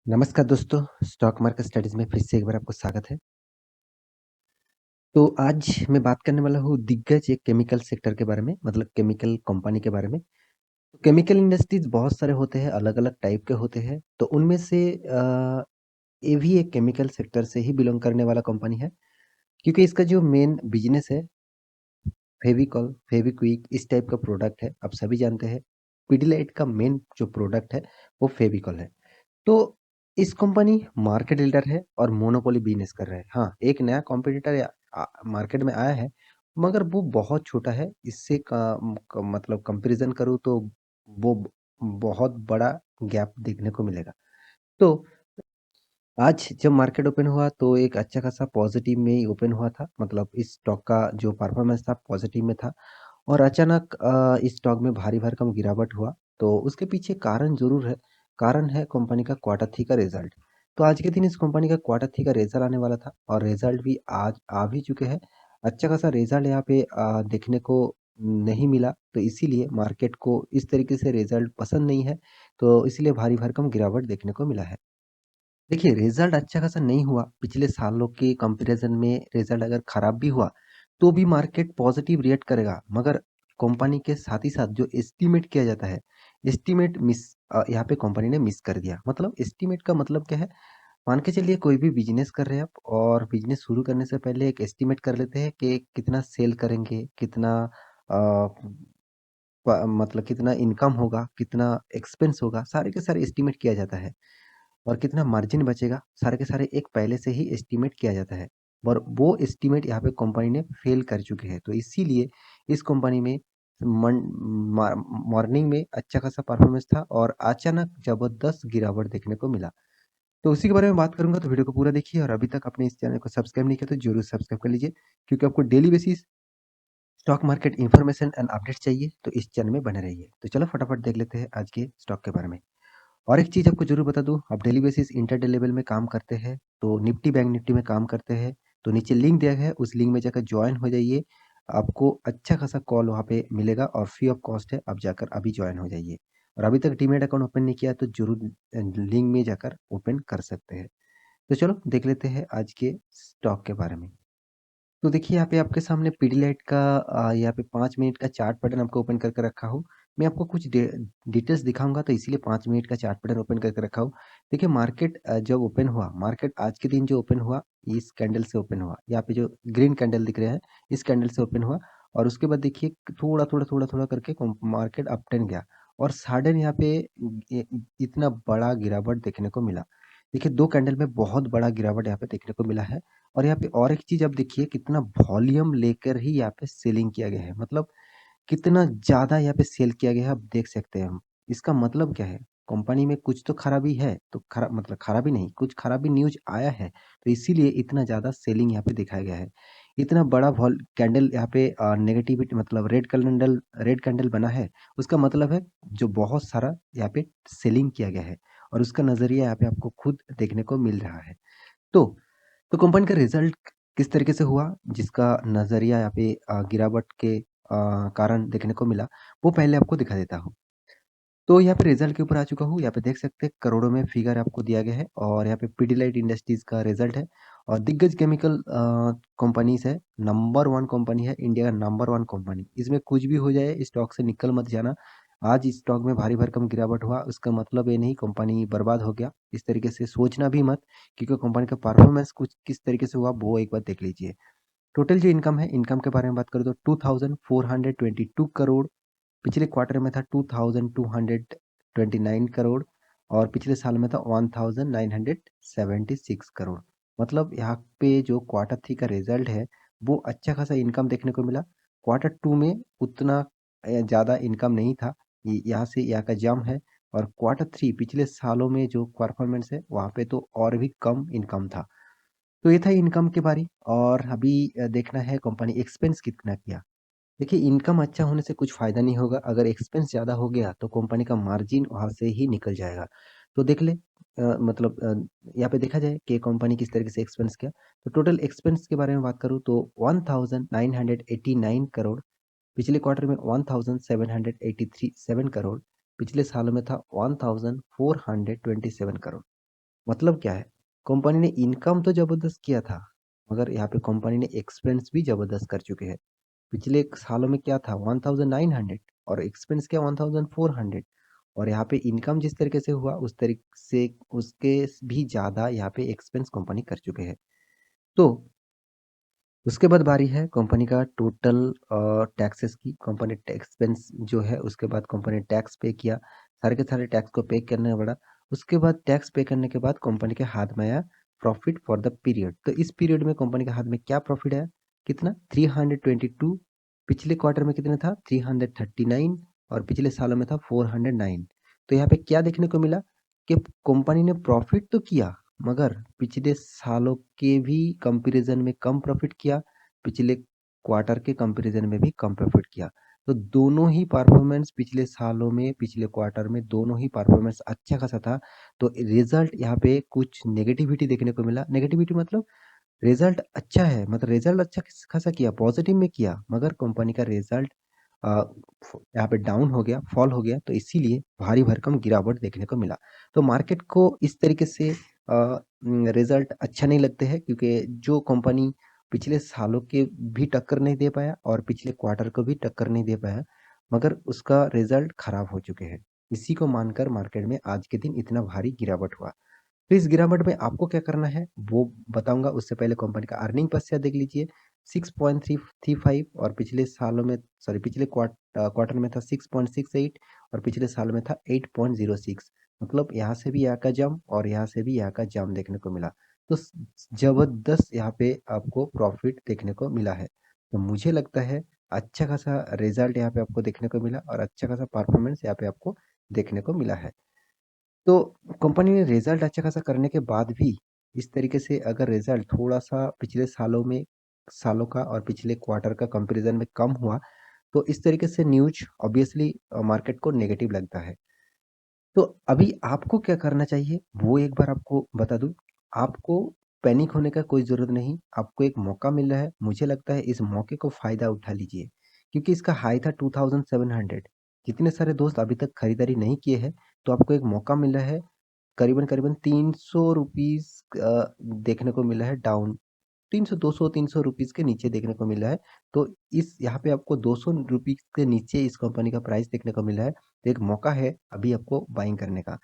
नमस्कार दोस्तों, stock market studies में फिर से एक बार आपको स्वागत है। तो आज मैं बात करने वाला हूँ दिग्गज एक केमिकल सेक्टर के बारे में, मतलब केमिकल कंपनी के बारे में। केमिकल इंडस्ट्रीज़ बहुत सारे होते हैं, अलग-अलग टाइप के होते हैं, तो उनमें से ये भी एक केमिकल सेक्टर से ही बिलॉन्ग करने वाला कंपनी है, क्योंकि इसका जो मेन बिज़नेस है, फेविकॉल, फेविक्विक इस टाइप का प्रोडक्ट है, आप सभी जानते हैं। पिडिलाइट का मेन जो प्रोडक्ट है, वो फेविकॉल है। तो इस कंपनी मार्केट लीडर है और मोनोपोली बिजनेस कर रहा है। हाँ, एक नया कॉम्पिटिटर मार्केट में आया है, मगर वो बहुत छोटा है। इससे मतलब कंपैरिजन करूँ तो वो बहुत बड़ा गैप देखने को मिलेगा। तो आज जब मार्केट ओपन हुआ तो एक अच्छा खासा पॉजिटिव में ही ओपन हुआ था। मतलब इस स्टॉक का जो परफॉर्मेंस था पॉजिटिव में था और अचानक इस स्टॉक में भारी भरकम गिरावट हुआ। तो उसके पीछे कारण ज़रूर है। कारण है कंपनी का क्वार्टर थ्री का रिजल्ट। तो आज के दिन इस कंपनी का क्वार्टर थ्री का रिजल्ट आने वाला था और रिजल्ट भी आज आ भी चुके हैं। अच्छा खासा रिजल्ट यहाँ पे देखने को नहीं मिला, तो इसीलिए मार्केट को इस तरीके से रिजल्ट पसंद नहीं है, तो इसलिए भारी भरकम गिरावट देखने को मिला है। देखिए, रिज़ल्ट अच्छा खासा नहीं हुआ, पिछले सालों के कंपैरिज़न में रिज़ल्ट अगर खराब भी हुआ, तो भी मार्केट पॉज़िटिव रिएक्ट करेगा। मगर कंपनी के साथ ही साथ जो एस्टीमेट किया जाता है, एस्टीमेट यहाँ पे कंपनी ने मिस कर दिया। मतलब एस्टीमेट का मतलब क्या है? मान के चलिए कोई भी बिज़नेस कर रहे हैं आप और बिज़नेस शुरू करने से पहले एक एस्टीमेट कर लेते हैं कि कितना सेल करेंगे, कितना अ, मतलब कितना इनकम होगा, कितना एक्सपेंस होगा, सारे के सारे एस्टीमेट किया जाता है। और कितना मार्जिन बचेगा, सारे के सारे एक पहले से ही एस्टीमेट किया जाता है। और वो एस्टीमेट यहाँ पे कंपनी ने फेल कर चुके हैं। तो इसीलिए इस कंपनी में मन मा मॉर्निंग में अच्छा खासा परफॉर्मेंस था और अचानक ज़बरदस्त गिरावट देखने को मिला। तो उसी के बारे में बात करूँगा, तो वीडियो को पूरा देखिए और अभी तक आपने इस चैनल को सब्सक्राइब नहीं किया तो ज़रूर सब्सक्राइब कर लीजिए, क्योंकि आपको daily basis stock market information and updates चाहिए, तो इस चैनल में बने रहिए। तो चलो फटाफट देख लेते हैं आज के स्टॉक के बारे में। और एक चीज़ आपको ज़रूर बता दूँ, आप डेली बेसिस इंट्राडे लेवल में काम करते हैं, तो निफ्टी बैंक निफ्टी में काम करते हैं, तो नीचे लिंक दिया गया है, उस लिंक में जाकर जॉइन हो जाइए। आपको अच्छा खासा कॉल वहाँ पे मिलेगा और फ्री ऑफ कॉस्ट है, आप जाकर अभी जॉइन हो जाइए। और अभी तक डीमैट अकाउंट ओपन नहीं किया है, तो ज़रूर लिंक में जाकर ओपन कर सकते हैं। तो चलो देख लेते हैं आज के स्टॉक के बारे में। तो देखिए यहाँ पे आपके सामने पीडीलाइट का यहाँ पे 5 मिनट का चार्ट पैटर्न आपको ओपन करके रखा हूँ। मैं आपको कुछ डिटेल्स दिखाऊँगा, तो इसीलिए 5 मिनट का चार्ट पैटर्न ओपन करके रखा हूँ। देखिए मार्केट जब ओपन हुआ, मार्केट आज के दिन जो ओपन हुआ, इस कैंडल से ओपन हुआ। यहाँ पे जो ग्रीन कैंडल दिख रहे हैं, इस कैंडल से ओपन हुआ और उसके बाद देखिए थोड़ा करके मार्केट अप ट्रेंड गया और सडन यहाँ पे इतना बड़ा गिरावट देखने को मिला। देखिए 2 कैंडल में बहुत बड़ा गिरावट यहाँ पे देखने को मिला है। और यहाँ पे और एक चीज़ आप देखिए, कितना वॉल्यूम लेकर ही यहाँ पे सेलिंग किया गया है। मतलब कितना ज़्यादा यहाँ पे सेल किया गया है, आप देख सकते हैं हम। इसका मतलब क्या है? कंपनी में कुछ तो खराबी है, तो मतलब खराबी नहीं, कुछ खराबी न्यूज़ आया है, तो इसीलिए इतना ज़्यादा सेलिंग यहाँ पे दिखाया गया है। इतना बड़ा वॉल कैंडल यहाँ पे नेगेटिविटी मतलब रेड कैंडल बना है, उसका मतलब है जो बहुत सारा यहाँ पे सेलिंग किया गया है और उसका नज़रिया यहाँ पे आपको खुद देखने को मिल रहा है। तो कंपनी का रिज़ल्ट किस तरीके से हुआ, जिसका नज़रिया यहाँ पे गिरावट के कारण देखने को मिला, वो पहले आपको दिखा देता हूँ। तो यहाँ पे रिज़ल्ट के ऊपर आ चुका हूँ, यहाँ पे देख सकते हैं करोड़ों में फिगर आपको दिया गया है और यहाँ पे पिडिलाइट इंडस्ट्रीज़ का रिज़ल्ट है और दिग्गज केमिकल कंपनीज़ है, नंबर 1 कंपनी है, इंडिया का नंबर 1 कंपनी। इसमें कुछ भी हो जाए, स्टॉक से निकल मत जाना। आज इस स्टॉक में भारी भरकम गिरावट हुआ, उसका मतलब ये नहीं कंपनी बर्बाद हो गया, इस तरीके से सोचना भी मत, क्योंकि कंपनी का परफॉर्मेंस कुछ किस तरीके से हुआ, वो एक बार देख लीजिए। टोटल जो इनकम है, इनकम के बारे में बात करूँ तो 2422 करोड़, पिछले क्वार्टर में था 2229 करोड़ और पिछले साल में था 1976 करोड़। मतलब यहाँ पे जो क्वार्टर थ्री का रिजल्ट है, वो अच्छा खासा इनकम देखने को मिला। क्वार्टर टू में उतना ज़्यादा इनकम नहीं था, यहाँ से यहाँ का जम है। और क्वार्टर थ्री पिछले सालों में जो परफॉर्मेंस है, वहाँ पे तो और भी कम इनकम था। तो ये था इनकम के बारे। और अभी देखना है कंपनी एक्सपेंस कितना किया। देखिए इनकम अच्छा होने से कुछ फ़ायदा नहीं होगा, अगर एक्सपेंस ज़्यादा हो गया तो कंपनी का मार्जिन वहाँ से ही निकल जाएगा। तो देख ले मतलब यहाँ पे देखा जाए कि कंपनी किस तरीके से एक्सपेंस किया। तो टोटल एक्सपेंस के बारे में बात करूँ तो 1989 करोड़, पिछले क्वार्टर में 1787 करोड़, पिछले साल में था 1427 करोड़। मतलब क्या है, कंपनी ने इनकम तो ज़बरदस्त किया था, मगर यहाँ पे कंपनी ने एक्सपेंस भी ज़बरदस्त कर चुके हैं। पिछले सालों में क्या था 1900 और एक्सपेंस क्या 1400 और यहाँ पे इनकम जिस तरीके से हुआ उस तरीके से उसके भी ज़्यादा यहाँ पे एक्सपेंस कंपनी कर चुके हैं। तो उसके बाद बारी है कंपनी का टोटल टैक्सेस की। कंपनी एक्सपेंस जो है उसके बाद कंपनी टैक्स पे किया, सारे के सारे टैक्स को पे करना पड़ा। उसके बाद टैक्स पे करने के बाद कंपनी के हाथ में आया प्रॉफिट फॉर द पीरियड। तो इस पीरियड में कंपनी के हाथ में क्या प्रॉफिट आया, कितना 322। पिछले क्वार्टर में कितना था 339 और पिछले सालों में था 409। तो यहाँ पे क्या देखने को मिला कि कंपनी ने प्रॉफिट तो किया मगर पिछले सालों के भी कंपैरिजन में कम प्रॉफिट किया, पिछले क्वार्टर के कंपैरिजन में भी कम प्रॉफिट किया। तो दोनों ही परफॉर्मेंस पिछले सालों में, पिछले क्वार्टर में दोनों ही परफॉर्मेंस अच्छा खासा था। तो रिजल्ट यहाँ पे कुछ नेगेटिविटी देखने को मिला। नेगेटिविटी मतलब रिजल्ट अच्छा है, मतलब रिजल्ट अच्छा खासा किया, पॉजिटिव में किया, मगर कंपनी का रिजल्ट यहाँ पे डाउन हो गया, फॉल हो गया। तो इसीलिए भारी भरकम गिरावट देखने को मिला। तो मार्केट को इस तरीके से रिजल्ट अच्छा नहीं लगते हैं, क्योंकि जो कंपनी पिछले सालों के भी टक्कर नहीं दे पाया और पिछले क्वार्टर को भी टक्कर नहीं दे पाया, मगर उसका रिजल्ट खराब हो चुके हैं। इसी को मानकर मार्केट में आज के दिन इतना भारी गिरावट हुआ। तो इस गिरावट में आपको क्या करना है वो बताऊंगा। उससे पहले कंपनी का अर्निंग पर शेयर देख लीजिए 6.335 और पिछले सालों में, सॉरी पिछले क्वार्टर में था 6.68 और पिछले साल में था 8.06। मतलब यहाँ से भी यहाँ का जंप और यहाँ से भी यहाँ का जंप देखने को मिला। तो जबरदस्त यहाँ पे आपको प्रॉफिट देखने को मिला है। तो मुझे लगता है अच्छा खासा रिजल्ट यहाँ पे आपको देखने को मिला और अच्छा खासा परफॉर्मेंस यहाँ पे आपको देखने को मिला है। तो कंपनी ने रिजल्ट अच्छा खासा करने के बाद भी इस तरीके से अगर रिजल्ट थोड़ा सा पिछले सालों का और पिछले क्वार्टर का कंपैरिजन में कम हुआ, तो इस तरीके से न्यूज ऑब्वियसली मार्केट को नेगेटिव लगता है। तो अभी आपको क्या करना चाहिए वो एक बार आपको बता दूं। आपको पैनिक होने का कोई ज़रूरत नहीं। आपको एक मौका मिल रहा है, मुझे लगता है इस मौके को फ़ायदा उठा लीजिए, क्योंकि इसका हाई था 2700। जितने सारे दोस्त अभी तक खरीदारी नहीं किए हैं, तो आपको एक मौका मिल रहा है। करीबन करीबन 300 रुपीज़ देखने को मिला है डाउन। 300 200 300 रुपीज़ के नीचे देखने को मिला है। तो इस यहाँ पे आपको 200 रुपीज़ के नीचे इस कंपनी का प्राइस देखने को मिला है। तो एक मौका है अभी आपको बाइंग करने का।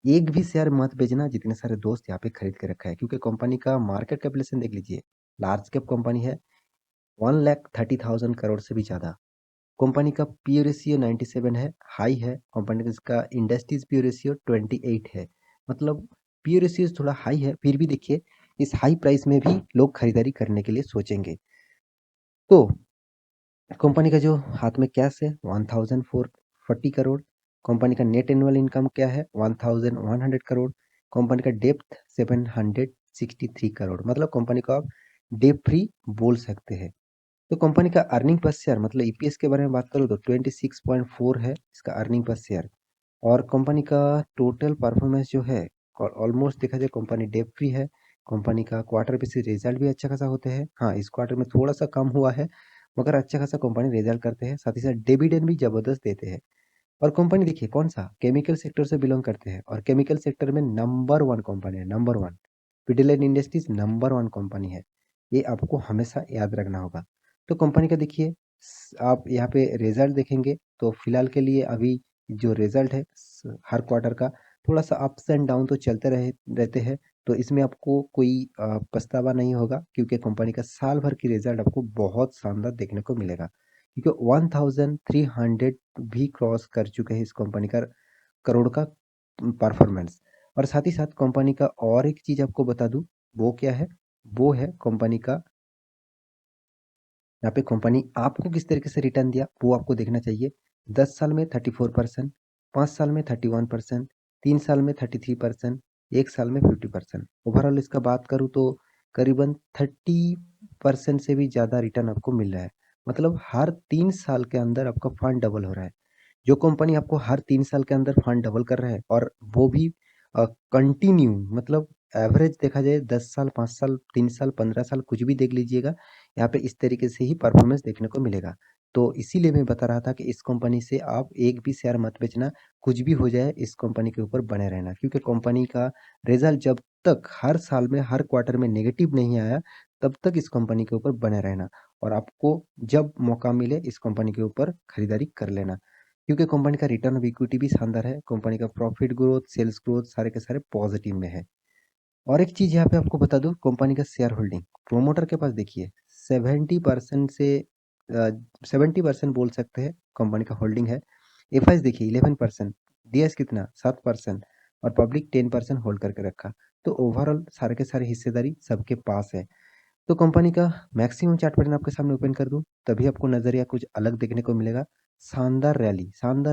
एक भी शेयर मत बेचना जितने सारे दोस्त यहाँ पे खरीद के रखा है, क्योंकि कंपनी का मार्केट कैपिटलाइजेशन देख लीजिए। लार्ज कैप कंपनी है, 1,30,000 करोड़ से भी ज़्यादा। कंपनी का पी रेशियो 97 है, हाई है। कंपनी का इसका इंडस्ट्रीज पी रेशियो 28 है। मतलब पी रेशियो थोड़ा हाई है, फिर भी देखिए इस हाई प्राइस में भी लोग खरीदारी करने के लिए सोचेंगे। तो कंपनी का जो हाथ में कैश है 1440 करोड़। कंपनी का नेट एनुअल इनकम क्या है 1100 करोड़। कंपनी का डेप्थ 763 करोड़। मतलब कंपनी को आप डेप फ्री बोल सकते हैं। तो कंपनी का अर्निंग पर शेयर मतलब ईपीएस के बारे में बात करूँ तो 26.4 है इसका अर्निंग पर शेयर। और कंपनी का टोटल परफॉर्मेंस जो है ऑलमोस्ट देखा जाए कंपनी डेप फ्री है। कंपनी का क्वार्टर पे से रिजल्ट भी अच्छा खासा होते हैं। हाँ, इस क्वार्टर में थोड़ा सा कम हुआ है, मगर अच्छा खासा कंपनी रिजल्ट करते हैं। साथ ही साथ डिविडेंड भी जबरदस्त देते हैं। और कंपनी देखिए कौन सा केमिकल सेक्टर से बिलोंग करते हैं और केमिकल सेक्टर में नंबर वन कंपनी है, number one. Pidilite industries number one company है, ये आपको हमेशा याद रखना होगा। तो कंपनी का देखिए आप यहाँ पे रिजल्ट देखेंगे तो फिलहाल के लिए अभी जो रिजल्ट है हर क्वार्टर का थोड़ा सा अप्स एंड डाउन तो चलते रहते हैं। तो इसमें आपको कोई पछतावा नहीं होगा, क्योंकि कंपनी का साल भर की रिजल्ट आपको बहुत शानदार देखने को मिलेगा, क्योंकि 1300 भी क्रॉस कर चुके हैं इस कंपनी का करोड़ का परफॉर्मेंस। और साथ ही साथ कंपनी का और एक चीज आपको बता दूं, वो क्या है, वो है कंपनी का यहाँ पे कंपनी आपको किस तरीके से रिटर्न दिया वो आपको देखना चाहिए। 10 साल में 34%, 5 साल में 31%, 3 साल में 33%, 1 साल में 50%। ओवरऑल इसका बात करूँ तो करीबन 30% से भी ज़्यादा रिटर्न आपको मिल रहा है। मतलब हर 3 साल के अंदर आपका फंड डबल हो रहा है। जो कंपनी आपको हर 3 साल के अंदर फंड डबल कर रहा है और वो भी कंटिन्यू, मतलब एवरेज देखा जाए 10 साल 5 साल 3 साल 15 साल कुछ भी देख लीजिएगा, यहाँ पे इस तरीके से ही परफॉर्मेंस देखने को मिलेगा। तो इसीलिए मैं बता रहा था कि इस कंपनी से आप एक भी शेयर मत बेचना। कुछ भी हो जाए इस कंपनी के ऊपर बने रहना, क्योंकि कंपनी का रिजल्ट जब तक हर साल में, हर क्वार्टर में नेगेटिव नहीं आया, तब तक इस कंपनी के ऊपर बने रहना और आपको जब मौका मिले इस कंपनी के ऊपर खरीदारी कर लेना। क्योंकि कंपनी का रिटर्न ऑफ इक्विटी भी शानदार है, कंपनी का प्रॉफिट ग्रोथ, सेल्स ग्रोथ सारे के सारे पॉजिटिव में है। और एक चीज़ यहाँ पे आपको बता दूँ, कंपनी का शेयर होल्डिंग प्रोमोटर के पास देखिए 70% से 70% बोल सकते हैं कंपनी का होल्डिंग है। एफआईएस देखिए 11%, डीएस कितना 7% और पब्लिक 10% होल्ड करके रखा। तो ओवरऑल सारे के सारे हिस्सेदारी सबके पास है। तो कंपनी का मैक्सिमम चार्ट पैटर्न आपके सामने ओपन कर दूं, तभी आपको नजरिया कुछ अलग देखने को मिलेगा। शानदार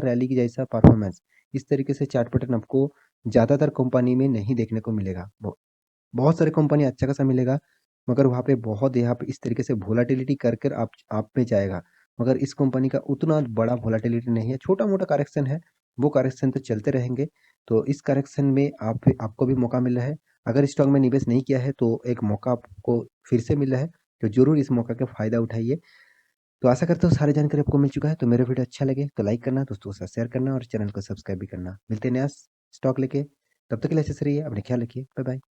रैली की जैसा परफॉर्मेंस इस तरीके से चार्ट पैटर्न आपको ज्यादातर कंपनी में नहीं देखने को मिलेगा। बहुत सारे कंपनी अच्छा खासा मिलेगा, मगर वहाँ पे बहुत यहाँ पे इस तरीके से वोलाटिलिटी कर कर आप पे जाएगा। मगर इस कंपनी का उतना बड़ा वोलाटिलिटी नहीं है, छोटा मोटा करेक्शन है, वो करेक्शन तो चलते रहेंगे। तो इस करेक्शन में आपको भी मौका मिल रहा है। अगर स्टॉक में निवेश नहीं किया है तो एक मौका आपको फिर से मिल रहा है, तो जरूर इस मौका का फायदा उठाइए। तो आशा करता हूँ सारी जानकारी आपको मिल चुका है। तो मेरा वीडियो अच्छा लगे तो लाइक करना, दोस्तों के साथ शेयर करना और चैनल को सब्सक्राइब भी करना। मिलते हैं नया स्टॉक लेके, तब तक के लिए ऐसे रहिए, अपने ख्याल रखिए, बाय बाय।